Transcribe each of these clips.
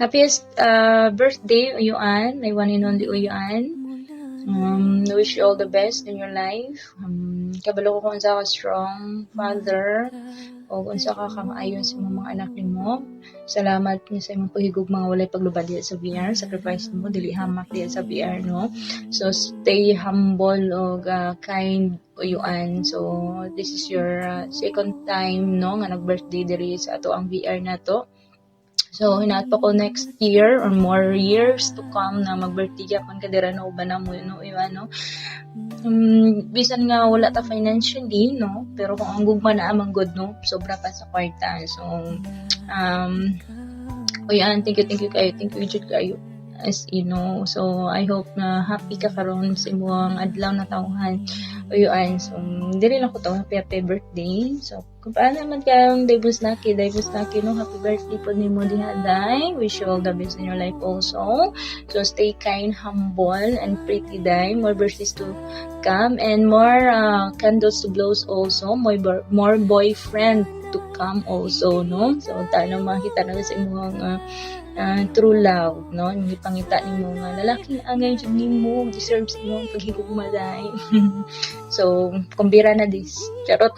Happiest birthday, Uyuan. May one and only Uyuan. Wish you all the best in your life. Kabalo ko kung sa ka strong father o kung sa ka kamaayon sa mga anak nimo. Salamat niya sa imong paghigog mga walay paglubad diya sa VR. Sacrifice mo dili hamak diya sa VR, no? So stay humble o kind, Uyuan. So this is your second time, no, nga nag-birthday diri sa ato ang VR na to. So, hinaat pa ko next year or more years to come na mag-birthday yapon ka dira na uban na mo, no, Iwan, no? Bisan nga wala ta financially, no? Pero kung ang gugma na amang good, no? Sobra pa sa kwarta. So, Uyan, thank you kayo. Thank you, Jud kayo. As you know, so I hope na happy ka karon sa imong adlaw na tawhan. Uyuan, so dili lang ko to happy birthday. So kung paano naman kayong Daibus Naki, no, happy birthday po ni mo diha, day. Wish you all the best in your life also. So stay kind, humble, and pretty, day. More birthdays to come and more candles to blow also. More boyfriend to come also, no? So tayo makita na sa imong true love, no? Yung ipangita ni mo nga lalaking angay jud nimo, deserves mo ang paghigugmaday. So kumbira na this, charot.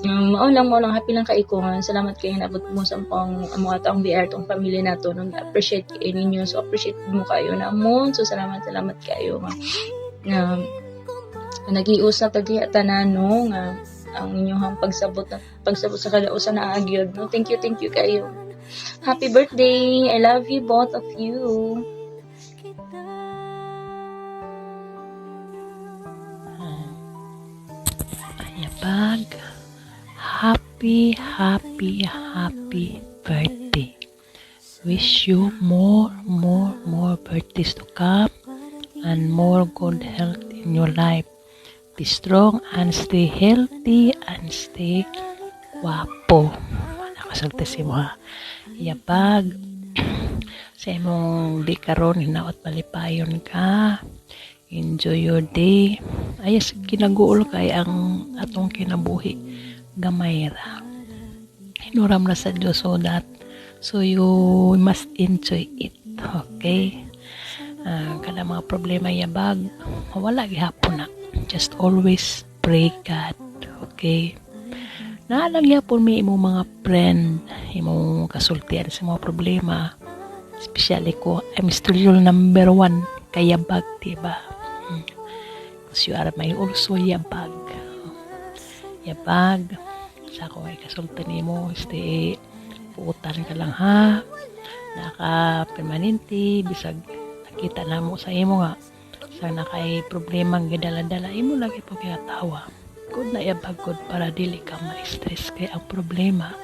Mao lang happy lang kay ko nga. Salamat kay nabot mo sa mga taong VR tong pamilya nato, no? Appreciate kay ninyo, so appreciate mo kayo na mo. So salamat kayo nga nag-iusap tagi tanan, no, nga ang inyong pagsabot sa kadausan na agyod, no. Thank you kayo. Happy birthday. I love you, both of you. Ayabag, happy birthday. Wish you more birthdays to come and more good health in your life. Be strong and stay healthy and stay wapo. Nakasalta si mo, ha. Yabag sa imong di karon, hinaot malipayon ka. Enjoy your day. Ayas kinaguol kay ang atong kinabuhi gamay ra. Hinuram na sa Diyos so you must enjoy it. Okay? Kada mga problema yabag, mawala gihapon na. Just always pray God. Okay? Naalagya po may imong mga friend, imong kasultian sa mga problema. Especially ko, I'm still your number one kayabag, diba? Because you are my also yabag. Yabag, sa ako ay kasultan mo, stay, puutan ka lang, ha? Naka-permanente, bisag nakita na mo sa imo nga. Sa nakay problema nga dala-dala, imo lagi po kaya tawa. Good na yabag, good para dili ka ma-stress kay ang problema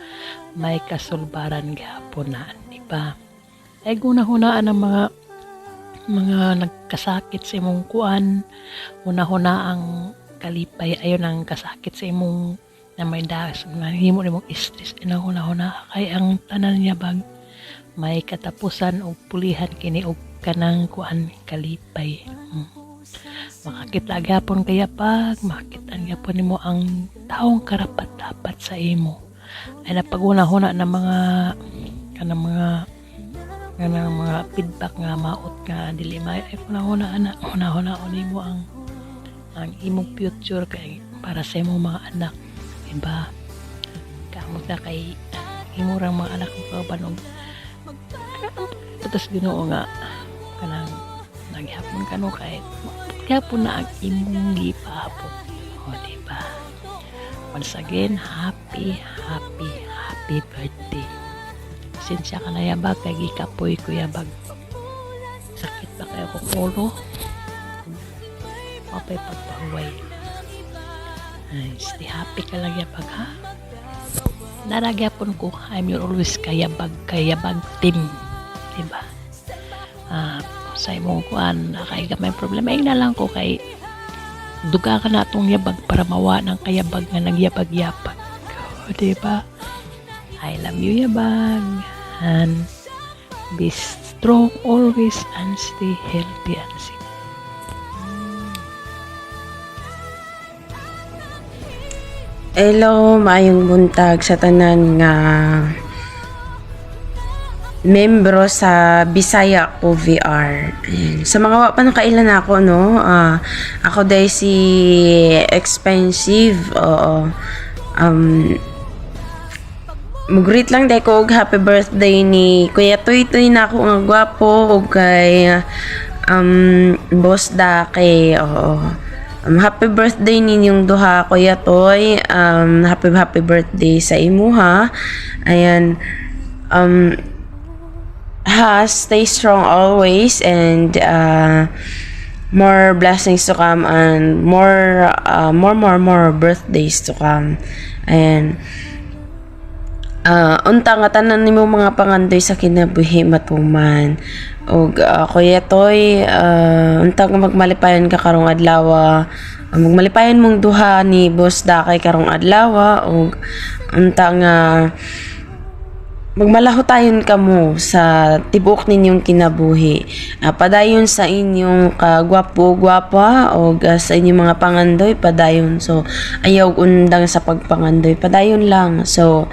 may kasulbaran gapon na, diba? Ay guna-hunaan ang mga nagkasakit sa imong kuan, una-huna ang kalipay, ayon ang kasakit sa imong na may das, na himo nimong stress, inahuna-huna kay ang tanan yabag may katapusan o pulihan kini og kanang kuan kalipay. Makakita gyapon kaya pag makita gyapon nimo ang taong karapat-dapat sa imo. Ay napaguna-huna na mga kanang mga feedback nga maot nga dili may ay una nimo ang imong future kay para sa imong mga anak, diba? Kamot na kay imong mga anak mo kabanog. Tapos Ginoo nga kanang naghapon kano kahit gapon na ang imong gipahapon. O, diba? Once again, happy birthday. Sinsya ka na yabag, kay gikapoy ko yabag. Sakit ba kayo kung ulo? Mapay pagpahuway. Ay, stay happy ka lang yabag, ha? Naragyapon ko, I'm your always kayabag team. Diba? Sa imong kuan, kay gamay problema, na lang ko kay duga ka na itong yabag para mawa ng kayabag nga nagyabag-yabag. O, diba? I love you, yabag. And be strong always and stay healthy and safe. Hello, maayong buntag sa tanan nga membro sa Bisaya ko VR. Ayan. Sa mga wa pa nakailan ako, no? Ako dahil si Expensive. Oo. Mag-greet lang dahil ko og happy birthday ni Kuya Toy Toy na ako nga gwapo og kay Boss Dake. Oo. Happy birthday ninyong duha, Kuya Toy. Happy birthday sa imo, ha. Ayan. Stay strong always and more blessings to come and more birthdays to come. Ayan. Unta nga tanan nimo mga pangandoy sa kinabuhi matuman. Og Kuya Toy, unta nga magmalipayon ka karong adlaw. Magmalipayon mong duha ni Boss Dakay karong adlaw og unta nga magmalahotayon kamo sa tibuok ninyong kinabuhi. Padayon sa inyong kagwapo-gwapa o sa inyong mga pangandoy, padayon. So, ayaw undang sa pagpangandoy, padayon lang. So,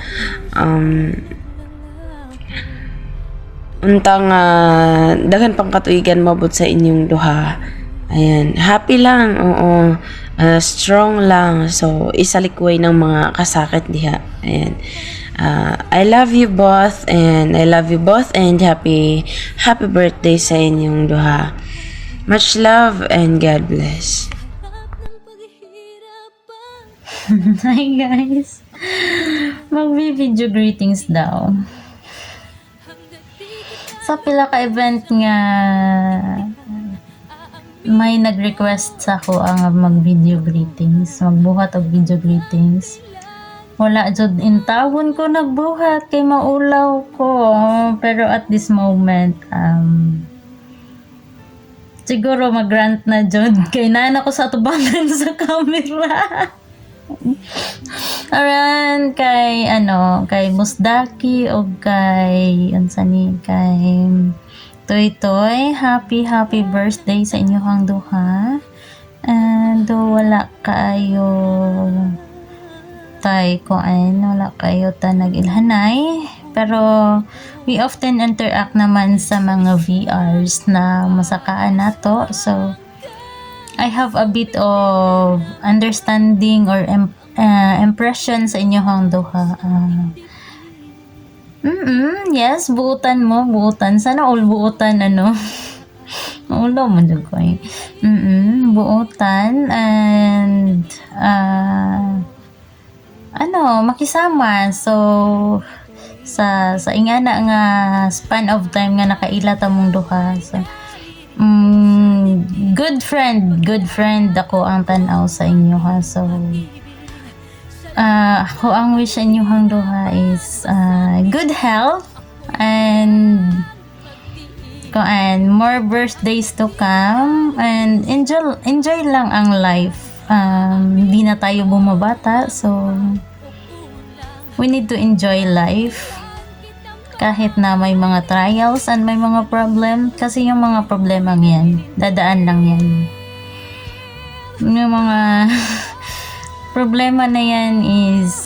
untang daghan pang katuigan mabot sa inyong duha. Ayan, happy lang, oo. Strong lang. So, isalikway ng mga kasakit diha. Ayan. I love you both and happy birthday sa inyong duha. Much love and God bless. Hi guys. Magvi-video greetings daw. Sa pila ka event nga may nag-request sa ako ang mag-video greetings, magbuhat og video greetings. Wala jud intawon ko nagbuhat kay maulaw ko. Pero at this moment, siguro mag-grant na jud kay nana ko sa tubangan sa camera. Aran kay Musdaki o kay kay Toy Toy, happy birthday sa inyong duha. And wala kayo wala kayo nag-ilhanay, pero we often interact naman sa mga VRs na masakaan nato. So I have a bit of understanding or impression sa inyong duha. Yes, buutan sana all buutan ulo mo dyan ko buutan and makisama. So sa ingana nga span of time nga nakaila ta mong duha. So good friend ako ang tanaw sa inyo, ha. So ako ang wish sa inyo hang duha is good health and more birthdays to come and enjoy lang ang life. Hindi na tayo bumabata, so we need to enjoy life kahit na may mga trials and may mga problem, kasi yung mga problema yan dadaan lang yan. Yung mga problema na yan is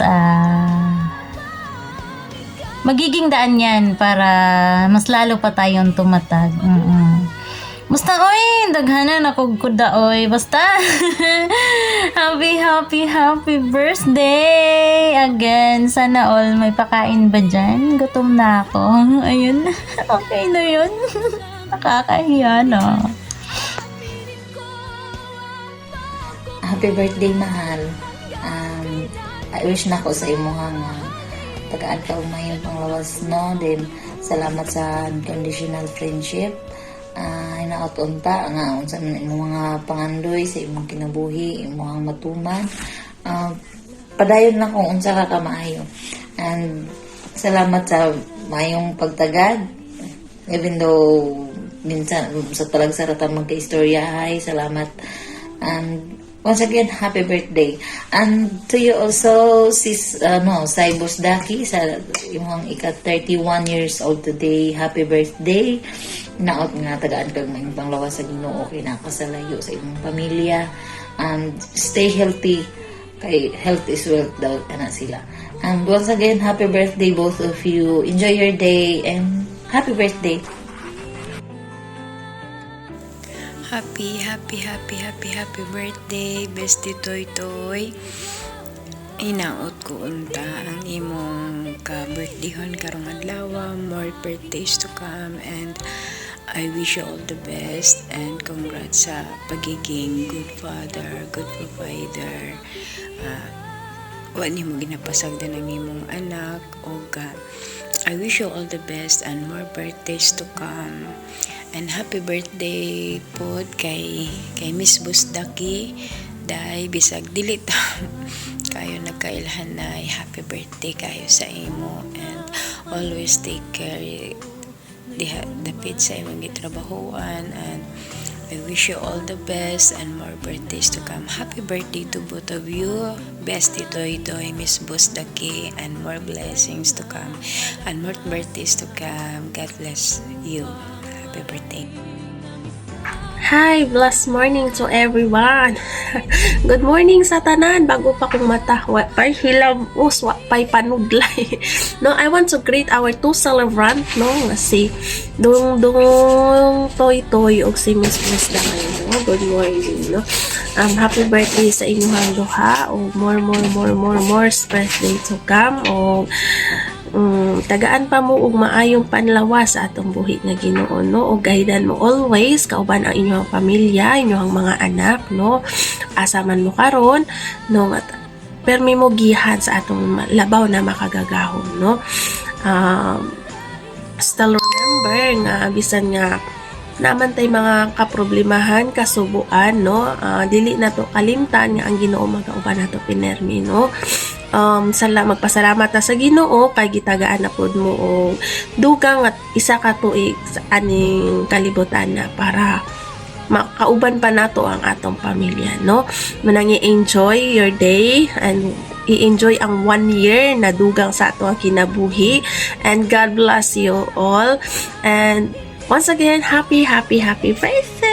magiging daan yan para mas lalo pa tayong tumatag. Basta, oy, daghanan ako kuda, oy. Basta, happy birthday again. Sana all may pakain ba dyan? Gutom na ako. Ayun, okay na yun. Nakakahiya na. Happy birthday, mahal. I wish na ko sa imo nga tagaan ka umayon panglawas, no? Then, salamat sa unconditional friendship. Inautunta nga unsa man imong mga pangandoy sa imong kinabuhi, imong matuman. Padayon na kung unsa ka kamaayo. And salamat sa mayong pagtagad. Even though minsan sa talagsarata magka-istorya, ay salamat. And once again, happy birthday. And to you also, sis, Saibos Daki, sa imong ika-31 years old today, happy birthday. Naot nga tagaan kag maayong panglawas sa Ginoo, kay nakasalayo sa imong pamilya. And stay healthy, kay health is wealth daw na sila. And once again, happy birthday both of you. Enjoy your day and Happy birthday. Happy birthday, Bestie Toy Toy. Inaot ko unta ang imong ka-birthdayhon karong adlaw, more birthdays to come, and I wish you all the best and congrats sa pagiging good father, good provider. Wa nimo ginapasag din ang imong anak o I wish you all the best and more birthdays to come. And happy birthday po kay Miss Busdaki. Dahil bisag dili ta kayo nagkailhan na happy birthday kayo sa imo, and always take care dapit sa imong gitrabahoan, and I wish you all the best and more birthdays to come. Happy birthday to both of you, Bestie Toy Toy, Miss Busdaki, and more blessings to come and more birthdays to come. God bless you. Happy birthday. Hi, blessed morning to everyone. Good morning sa tanan. Bago pa kong mata, wa pay hilam uswa pay panudlay. No, I want to greet our two celebrant, no, nga si Dong Toy Toy og si Miss Damay, no. Good morning, no. Happy birthday sa inyong duha, o more birthday to come, o tagaan pa mo og maayong panlawas sa atong buhi nga Ginoo, no, o gaydan mo always kauban ang inyong pamilya, inyong mga anak, no, asa man mo karon, no, at permi mo gihan sa atong labaw na makagagahom, no. Still remember nga bisan nga naman tay mga kaproblemahan, kasubuan, no, dili na to kalimtan nga ang Ginoo magauban nato pinermi, no. Magpasalamat na sa Ginoo kay gitagaan na pod mo og dugang at isa ka tuig sa aning kalibutan na para makauban pa nato ang atong pamilya, no. Manang i-enjoy your day and i-enjoy ang 1 year na dugang sa ato ang kinabuhi, and God bless you all, and once again, happy birthday!